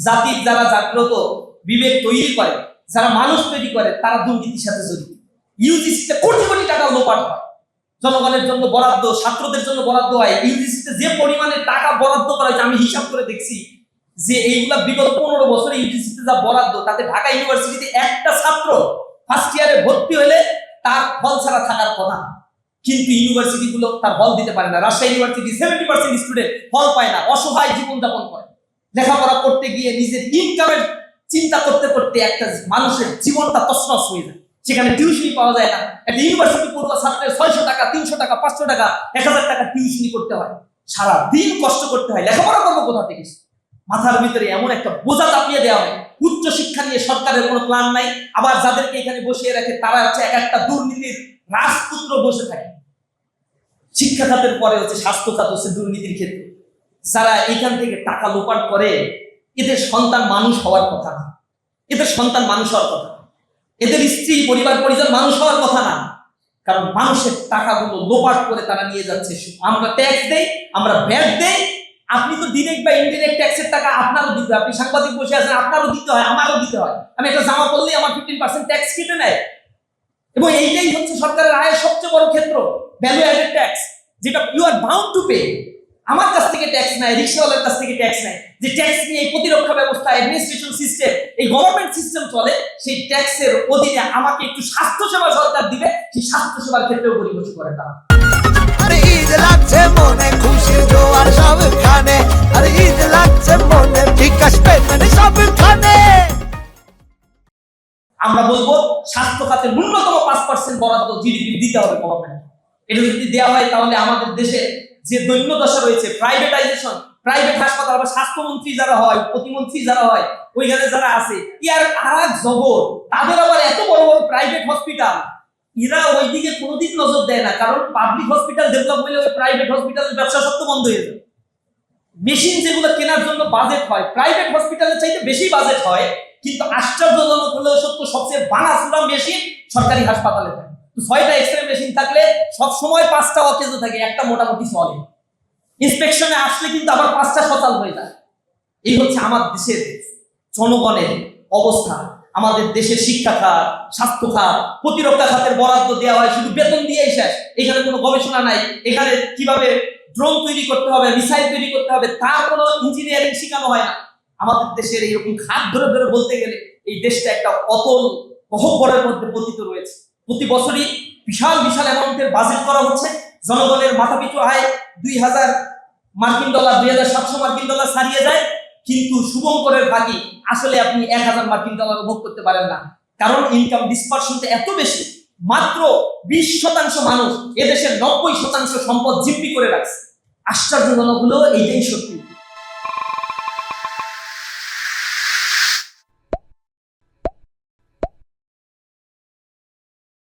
জাতির যারা জাগ্রত বিবেক তৈরি করে, যারা মানুষ তৈরি করে, তারা দুর্নীতির সাথে জড়িত। ইউজিসিতে কোটি কোটি টাকা লোপাট হয়, জনগণের জন্য বরাদ্দ, ছাত্রদের জন্য বরাদ্দ হয়। ইউজিসিতে যে পরিমাণে টাকা বরাদ্দ করা হয়েছে, আমি হিসাব করে দেখছি যে এইগুলা বিগত 15 বছরে ইউজিসিতে যা বরাদ্দ, তাতে ঢাকা ইউনিভার্সিটিতে একটা ছাত্র ফার্স্ট ইয়ারে ভর্তি হলে তার হল ছাড়া থাকার কথা, কিন্তু ইউনিভার্সিটি গুলো তার হল দিতে পারে না। রাজশাহী ইউনিভার্সিটি 70% স্টুডেন্ট হল পায় না, অসহায় জীবনযাপন করে। লেখাপড়া করতে গিয়ে নিজের ইনকামের চিন্তা করতে করতে একটা মানুষের জীবনটা তছনছ হয়ে যায়। সেখানে টিউশনি পাওয়া যায় না। একটা ইউনিভার্সিটি পড়ুয়া ছাত্রের 600 টাকা, 300 টাকা, 500 টাকা, 1000 টাকা টিউশনি করতে হয়, সারা দিন কষ্ট করতে হয়। লেখাপড়া করবো কোথা থেকে? মাথার ভিতরে এমন একটা বোঝা চাপিয়ে দেওয়া হয়। উচ্চ শিক্ষা নিয়ে সরকারের কোনো প্ল্যান নাই। আবার যাদেরকে এখানে বসিয়ে রাখে তারা হচ্ছে এক একটা দুর্নীতির রাজপুত্র বসে থাকে। শিক্ষা খাতের পরে হচ্ছে স্বাস্থ্য খাত, হচ্ছে দুর্নীতির ক্ষেত্র। যারা এখান থেকে টাকা লোপাট করে, এদের সন্তান মানুষ হওয়ার কথা না, এদের সন্তান মানুষ হওয়ার কথা, এদের স্ত্রী পরিবার পরিজন মানুষ হওয়ার কথা না। কারণ মানুষের টাকাগুলো লোপাট করে তারা নিয়ে যাচ্ছে। আমরা ট্যাক্স দেই, আমরা ভ্যাট দেই। আপনি তো ডিরেক্ট বা ইনডিরেক্ট ট্যাক্সের টাকা আপনারও দিতে হয়। আপনি সাংবাদিক বসে আছেন, আপনারও দিতে হয়, আমারও দিতে হয়। আমি একটা জামা পরলেই আমার 15% ট্যাক্স কেটে নেয়। এবং এইটাই হচ্ছে সরকারের আয়ের সবচেয়ে বড় ক্ষেত্র, ভ্যালু অ্যাডেড ট্যাক্স, যেটা you are bound to pay. আমার কাছ থেকে ট্যাক্স নেয়, রিক্সাওয়ালার কাছ থেকে ট্যাক্স নেয়। যে ট্যাক্স নিয়ে এই প্রতিরক্ষা ব্যবস্থা, অ্যাডমিনিস্ট্রেশন সিস্টেম, এই গভর্নমেন্ট সিস্টেম চলে, সেই ট্যাক্সের অধীনে আমাকে একটু স্বাস্থ্যসেবা সরকার দিবে, সেই স্বাস্থ্যসেবার ক্ষেত্রেও পরিবেশ করে তারা। আরে ঈদ লাগছে মনে, খুশির জোয়ার সবখানে। আরে ঈদ লাগছে মনে, বিকাশ পেমেন্ট সবখানে। আমরা বলবো স্বাস্থ্য খাতে ন্যূনতম 5% বরাদ্দ জিডিপি দিতে হবে গভর্নমেন্ট। এটা যদি দেওয়া হয় তাহলে আমাদের দেশে যে দৈন্য দশা রয়েছে, প্রাইভেটাইজেশন, প্রাইভেট হাসপাতাল, বা স্বাস্থ্যমন্ত্রী যারা হয়, প্রতিমন্ত্রী যারা হয়, ওইখানে যারা আছে, ইয়ার আরেক জগৎ। তাদের আবার এত বড় বড় প্রাইভেট হসপিটাল, এরা ওইদিকে কোনোদিন নজর দেয় না। কারণ পাবলিক হসপিটাল ডেভেলপ হলে ওই প্রাইভেট হসপিটালের ব্যবসা সত্য বন্ধ হয়ে যায়। মেশিন যেগুলো কেনার জন্য বাজেট হয়, প্রাইভেট হসপিটালের চাইতে বেশি বাজেট হয়, কিন্তু আশ্চর্যজনক হলেও সত্য, সবচেয়ে বানাচুরা মেশিন সরকারি হাসপাতালে থাকে। তো 6টা এক্সরে মেশিন থাকলে সব সময় 5টা অকেজ থাকে, একটা মোটামুটি চলে। ইন্সপেকশনে আসলে কিন্তু আবার 5টা সচল হয়ে যায়। এই হচ্ছে আমার দেশের জনগণের অবস্থা। আমাদের দেশের শিক্ষা খাত, স্বাস্থ্য খাত, প্রতিরক্ষা খাতের বরাদ্দ দেওয়া হয় শুধু বেতন দিয়েই শেষ। এখানে কোনো গবেষণা নাই। এখানে কিভাবে ড্রোন তৈরি করতে হবে, মিসাইল তৈরি করতে হবে, তার কোনো ইঞ্জিনিয়ারিং শেখানো হয় না। আমাদের দেশের এইরকম খাত ধরে ধরে বলতে গেলে এই দেশটা একটা অতল গহ্বরের মধ্যে পতিত রয়েছে। প্রতি বছরই বিশাল বিশাল অ্যামাউন্টের বাজেট করা হচ্ছে। জনগণের মাথাপিছু আয় 2000 মার্কিন ডলার, 2700 মার্কিন ডলার ছাড়িয়ে যায়, কিন্তু শুভঙ্করের ভাগী আসলে আপনি 1000 মার্কিন ডলার ভোগ করতে পারেন না। কারণ ইনকাম ডিসপারশনটা এত বেশি। মাত্র 20% মানুষ এদেশের 90% সম্পদ জিম্মি করে রাখছে। আশ্চর্যজনক হলো এইটাই সত্যি।